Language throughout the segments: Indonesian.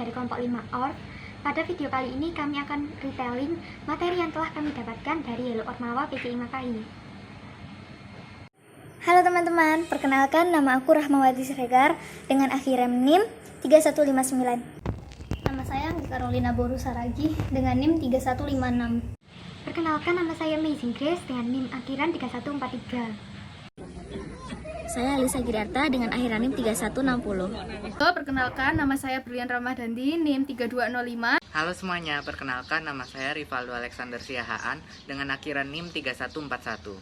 dari kelompok 5 ORF. Pada video kali ini kami akan retelling materi yang telah kami dapatkan dari Yellow Ormawa PCI Makahi. Halo teman-teman, perkenalkan nama aku Rahmawati Siregar dengan akhiran NIM 3159. Nama saya Carolina Boru Saragi dengan NIM 3156. Perkenalkan, nama saya Amazing Grace dengan NIM akhiran 3143. Saya Alisa Giriarta dengan akhiran NIM 3160. Halo, perkenalkan nama saya Brilian Ramadhandi NIM 3205. Halo semuanya, perkenalkan nama saya Rivaldo Alexander Siahaan dengan akhiran NIM 3141.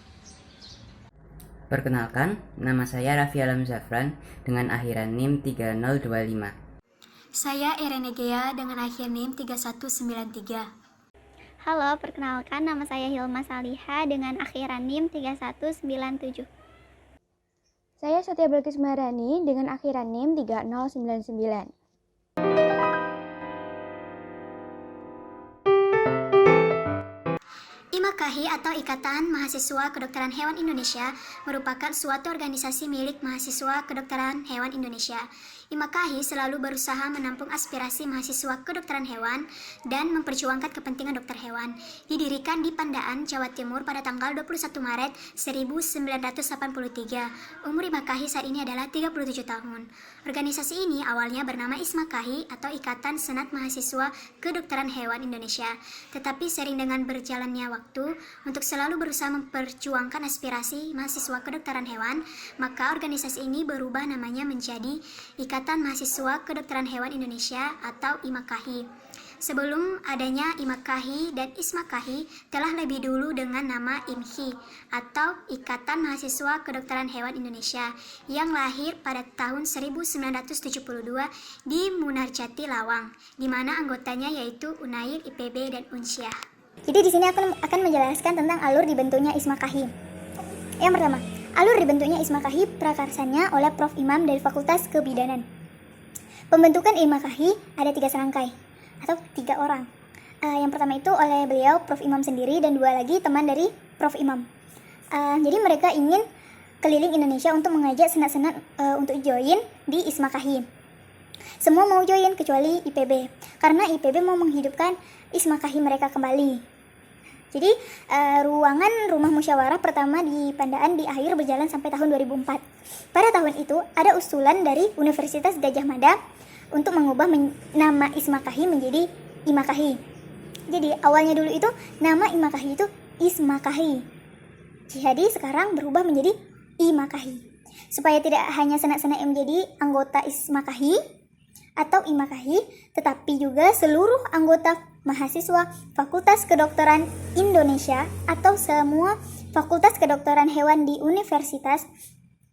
Perkenalkan, nama saya Raffi Alam Zafran dengan akhiran NIM 3025. Saya Irene Gea dengan akhir NIM 3193. Halo, perkenalkan nama saya Hilma Saliha dengan akhiran NIM 3197. Saya Satya Balkis Maharani dengan akhiran NIM 3099. IMAKAHI atau Ikatan Mahasiswa Kedokteran Hewan Indonesia merupakan suatu organisasi milik mahasiswa kedokteran hewan Indonesia. IMAKAHI selalu berusaha menampung aspirasi mahasiswa kedokteran hewan dan memperjuangkan kepentingan dokter hewan. Didirikan di Pandaan, Jawa Timur pada tanggal 21 Maret 1983. Umur IMAKAHI saat ini adalah 37 tahun. Organisasi ini awalnya bernama ISMAKAHI atau Ikatan Senat Mahasiswa Kedokteran Hewan Indonesia. Tetapi sering dengan berjalannya waktu untuk selalu berusaha memperjuangkan aspirasi mahasiswa kedokteran hewan, maka organisasi ini berubah namanya menjadi Ikatan Mahasiswa Kedokteran Hewan Indonesia atau IMAKAHI. Sebelum adanya IMAKAHI dan ISMAKAHI telah lebih dulu dengan nama IMHI atau Ikatan Mahasiswa Kedokteran Hewan Indonesia yang lahir pada tahun 1972 di Munarjati, Lawang, di mana anggotanya yaitu Unair, IPB, dan Unsyah. Jadi di sini aku akan menjelaskan tentang alur dibentuknya ISMAKAHI. Yang pertama, alur dibentuknya ISMAKAHI prakarsanya oleh Prof. Imam dari Fakultas Kebidanan. Pembentukan IMAKAHI ada 3 serangkai atau 3 orang. Yang pertama itu oleh beliau Prof. Imam sendiri dan 2 lagi teman dari Prof. Imam. Jadi mereka ingin keliling Indonesia untuk mengajak senat-senat untuk join di ISMAKAHI. Semua mau join kecuali IPB karena IPB mau menghidupkan ISMAKAHI mereka kembali. Jadi ruangan rumah musyawarah pertama di Pandaan di akhir berjalan sampai tahun 2004. Pada tahun itu ada usulan dari Universitas Gadjah Mada untuk mengubah nama ISMAKAHI menjadi IMAKAHI. Jadi awalnya dulu itu nama IMAKAHI itu ISMAKAHI. Jadi sekarang berubah menjadi IMAKAHI. Supaya tidak hanya senat-senat yang menjadi anggota ISMAKAHI atau IMAKAHI, tetapi juga seluruh anggota mahasiswa Fakultas Kedokteran Indonesia atau semua Fakultas Kedokteran Hewan di universitas.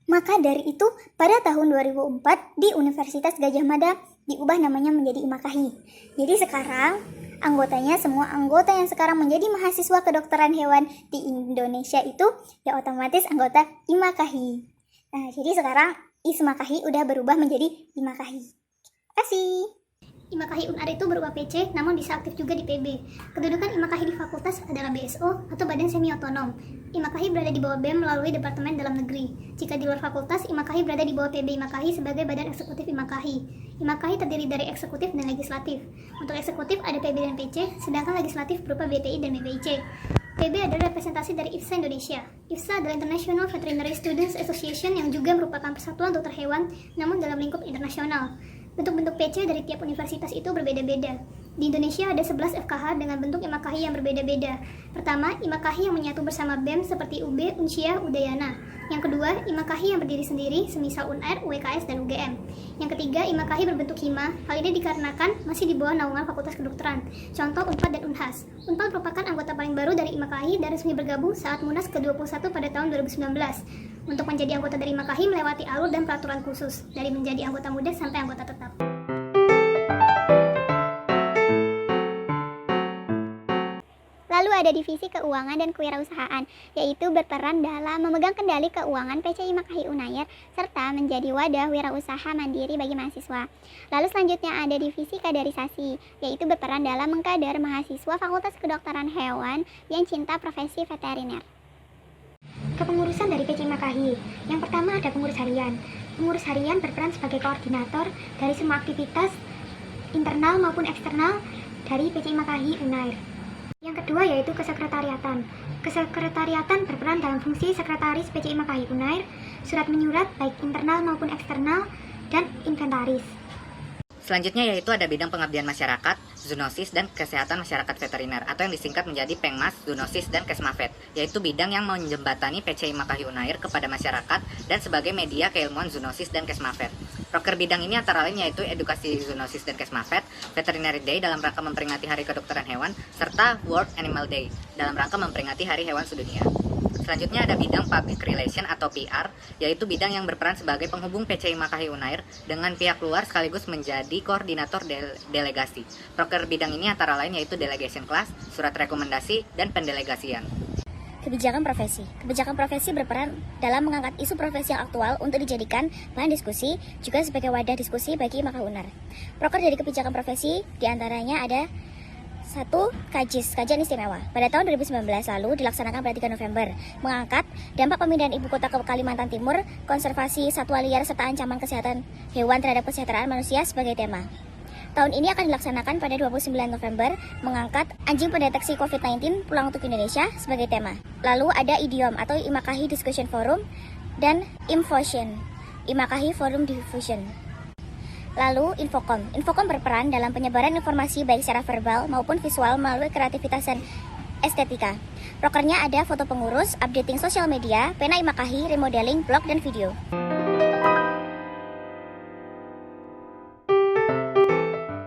Maka dari itu pada tahun 2004 di Universitas Gadjah Mada diubah namanya menjadi IMAKAHI. Jadi sekarang anggotanya, semua anggota yang sekarang menjadi mahasiswa kedokteran hewan di Indonesia itu ya otomatis anggota IMAKAHI. Nah, jadi sekarang ISMAKAHI udah berubah menjadi IMAKAHI. Terima kasih. IMAKAHI UNAR itu berupa PC, namun bisa aktif juga di PB. Kedudukan IMAKAHI di fakultas adalah BSO atau Badan Semi Otonom. IMAKAHI berada di bawah BEM melalui Departemen Dalam Negeri. Jika di luar fakultas, IMAKAHI berada di bawah PB IMAKAHI sebagai Badan Eksekutif IMAKAHI. IMAKAHI terdiri dari eksekutif dan legislatif. Untuk eksekutif ada PB dan PC, sedangkan legislatif berupa BPI dan BPIC. PB adalah representasi dari IFSA Indonesia. IFSA adalah International Veterinary Students Association yang juga merupakan persatuan dokter hewan, namun dalam lingkup internasional. Bentuk-bentuk PC dari tiap universitas itu berbeda-beda. Di Indonesia ada 11 FKH dengan bentuk IMAKAHI yang berbeda-beda. Pertama, IMAKAHI yang menyatu bersama BEM seperti UB, Unsyah, Udayana. Yang kedua, IMAKAHI yang berdiri sendiri, semisal UNAIR, UWKS, dan UGM. Yang ketiga, IMAKAHI berbentuk hima. Hal ini dikarenakan masih di bawah naungan Fakultas Kedokteran. Contoh UNPAD dan UNHAS. UNPAD merupakan anggota paling baru dari IMAKAHI dan resmi bergabung saat Munas ke-21 pada tahun 2019. Untuk menjadi anggota dari IMAKAHI melewati alur dan peraturan khusus, dari menjadi anggota muda sampai anggota tetap. Lalu ada divisi keuangan dan kewirausahaan, yaitu berperan dalam memegang kendali keuangan PC IMAKAHI UNAIR serta menjadi wadah wirausaha mandiri bagi mahasiswa. Lalu selanjutnya ada divisi kaderisasi, yaitu berperan dalam mengkader mahasiswa Fakultas Kedokteran Hewan yang cinta profesi veteriner. Kepengurusan dari PC IMAKAHI. Yang pertama ada pengurus harian. Pengurus harian berperan sebagai koordinator dari semua aktivitas internal maupun eksternal dari PCI Makahi Unair. Yang kedua yaitu kesekretariatan. Kesekretariatan berperan dalam fungsi sekretaris PCI Makahi Unair, surat menyurat baik internal maupun eksternal, dan inventaris. Selanjutnya yaitu ada bidang pengabdian masyarakat, zoonosis, dan kesehatan masyarakat veteriner atau yang disingkat menjadi Pengmas, Zoonosis, dan Kesmafet, yaitu bidang yang menjembatani PCI Makahi Unair kepada masyarakat dan sebagai media keilmuan zoonosis dan Kesmafet. Proker bidang ini antara lain yaitu edukasi zoonosis dan Kesmafet, Veterinary Day dalam rangka memperingati Hari Kedokteran Hewan, serta World Animal Day dalam rangka memperingati Hari Hewan Sedunia. Selanjutnya ada bidang Public Relation atau PR, yaitu bidang yang berperan sebagai penghubung PCI Makahi Unair dengan pihak luar sekaligus menjadi koordinator delegasi. Proker bidang ini antara lain yaitu Delegation Class, surat rekomendasi, dan pendelegasian. Kebijakan profesi. Kebijakan profesi berperan dalam mengangkat isu profesi yang aktual untuk dijadikan bahan diskusi, juga sebagai wadah diskusi bagi Makahi Unair. Proker dari kebijakan profesi diantaranya ada 1. Kajian istimewa. Pada tahun 2019 lalu dilaksanakan pada 3 November, mengangkat dampak pemindahan ibu kota ke Kalimantan Timur, konservasi satwa liar serta ancaman kesehatan hewan terhadap kesejahteraan manusia sebagai tema. Tahun ini akan dilaksanakan pada 29 November, mengangkat anjing pendeteksi COVID-19 pulang untuk Indonesia sebagai tema. Lalu ada IDIOM atau Imakahi Discussion Forum dan IMFOSION, Imakahi Forum Diffusion. Lalu Infocom. Infocom berperan dalam penyebaran informasi baik secara verbal maupun visual melalui kreativitas dan estetika. Prokernya ada foto pengurus, updating sosial media, pena Imakahi, remodeling, blog, dan video.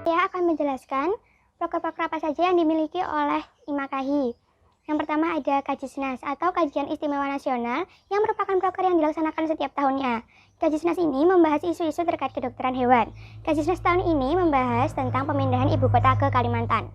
Saya akan menjelaskan proker-proker apa saja yang dimiliki oleh Imakahi. Yang pertama ada Kajisnas atau Kajian Istimewa Nasional yang merupakan proker yang dilaksanakan setiap tahunnya. Kajisnas ini membahas isu-isu terkait kedokteran hewan. Kajisnas tahun ini membahas tentang pemindahan ibu kota ke Kalimantan.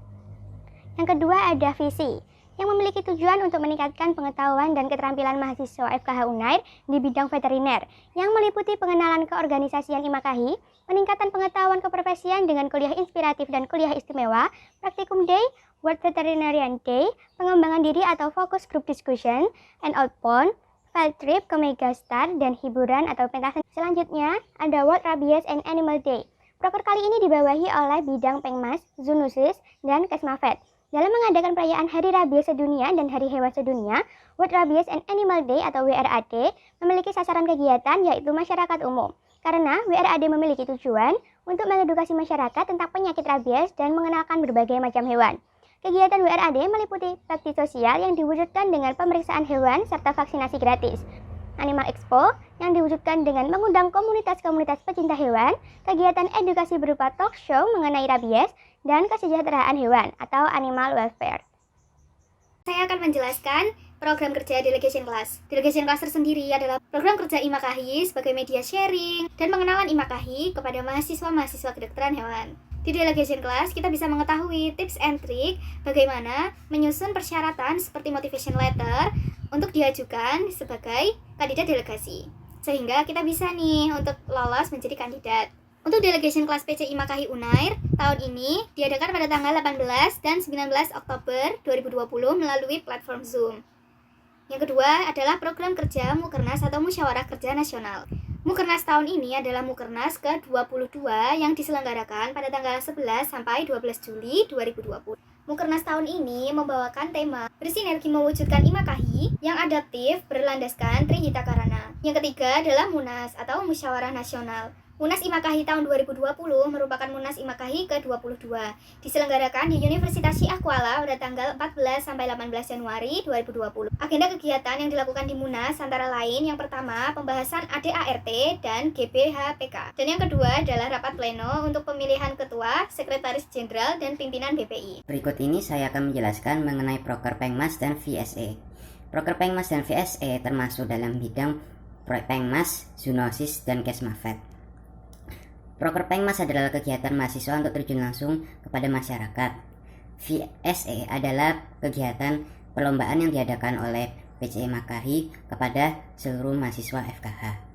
Yang kedua ada Visi, yang memiliki tujuan untuk meningkatkan pengetahuan dan keterampilan mahasiswa FKH Unair di bidang veteriner, yang meliputi pengenalan keorganisasian Imakahi, peningkatan pengetahuan keprofesian dengan kuliah inspiratif dan kuliah istimewa, praktikum day, World Veterinarian Day, pengembangan diri atau focus group discussion, and outbound, field trip ke Megastar, dan hiburan atau pentas. Selanjutnya, ada World Rabies and Animal Day. Proker kali ini dibawahi oleh bidang Pengmas, Zoonosis, dan Kesmafet. Dalam mengadakan perayaan Hari Rabies Sedunia dan Hari Hewan Sedunia, World Rabies and Animal Day atau WRAD memiliki sasaran kegiatan yaitu masyarakat umum. Karena WRAD memiliki tujuan untuk mengedukasi masyarakat tentang penyakit rabies dan mengenalkan berbagai macam hewan. Kegiatan WRAD meliputi bakti sosial yang diwujudkan dengan pemeriksaan hewan serta vaksinasi gratis. Animal Expo yang diwujudkan dengan mengundang komunitas-komunitas pecinta hewan, kegiatan edukasi berupa talk show mengenai rabies, dan kesejahteraan hewan atau animal welfare. Saya akan menjelaskan program kerja Delegation Class. Delegation Class tersendiri adalah program kerja Imakahi sebagai media sharing dan pengenalan Imakahi kepada mahasiswa-mahasiswa kedokteran hewan. Di Delegation Class, kita bisa mengetahui tips and trick bagaimana menyusun persyaratan seperti motivation letter untuk diajukan sebagai kandidat delegasi. Sehingga kita bisa nih untuk lolos menjadi kandidat. Untuk Delegation Class PCI Makahi Unair, tahun ini diadakan pada tanggal 18 dan 19 Oktober 2020 melalui platform Zoom. Yang kedua adalah program kerja Mukernas atau Musyawarah Kerja Nasional. Mukernas tahun ini adalah Mukernas ke-22 yang diselenggarakan pada tanggal 11 sampai 12 Juli 2020. Mukernas tahun ini membawakan tema bersinergi mewujudkan Imakahi yang adaptif berlandaskan Trihita Karana. Yang ketiga adalah Munas atau Musyawarah Nasional. Munas Imakahi tahun 2020 merupakan Munas Imakahi ke-22, diselenggarakan di Universitas Syiah Kuala pada tanggal 14 sampai 18 Januari 2020. Agenda kegiatan yang dilakukan di Munas antara lain yang pertama pembahasan ADART dan GBHPK, dan yang kedua adalah rapat pleno untuk pemilihan ketua, sekretaris jenderal, dan pimpinan BPI. Berikut ini saya akan menjelaskan mengenai proker Pengmas dan VSE. Proker Pengmas dan VSE termasuk dalam bidang Pengmas, Zoonosis, dan Kesmafet. Proker Pengmas adalah kegiatan mahasiswa untuk terjun langsung kepada masyarakat. VSE adalah kegiatan perlombaan yang diadakan oleh PCI Makahi kepada seluruh mahasiswa FKH.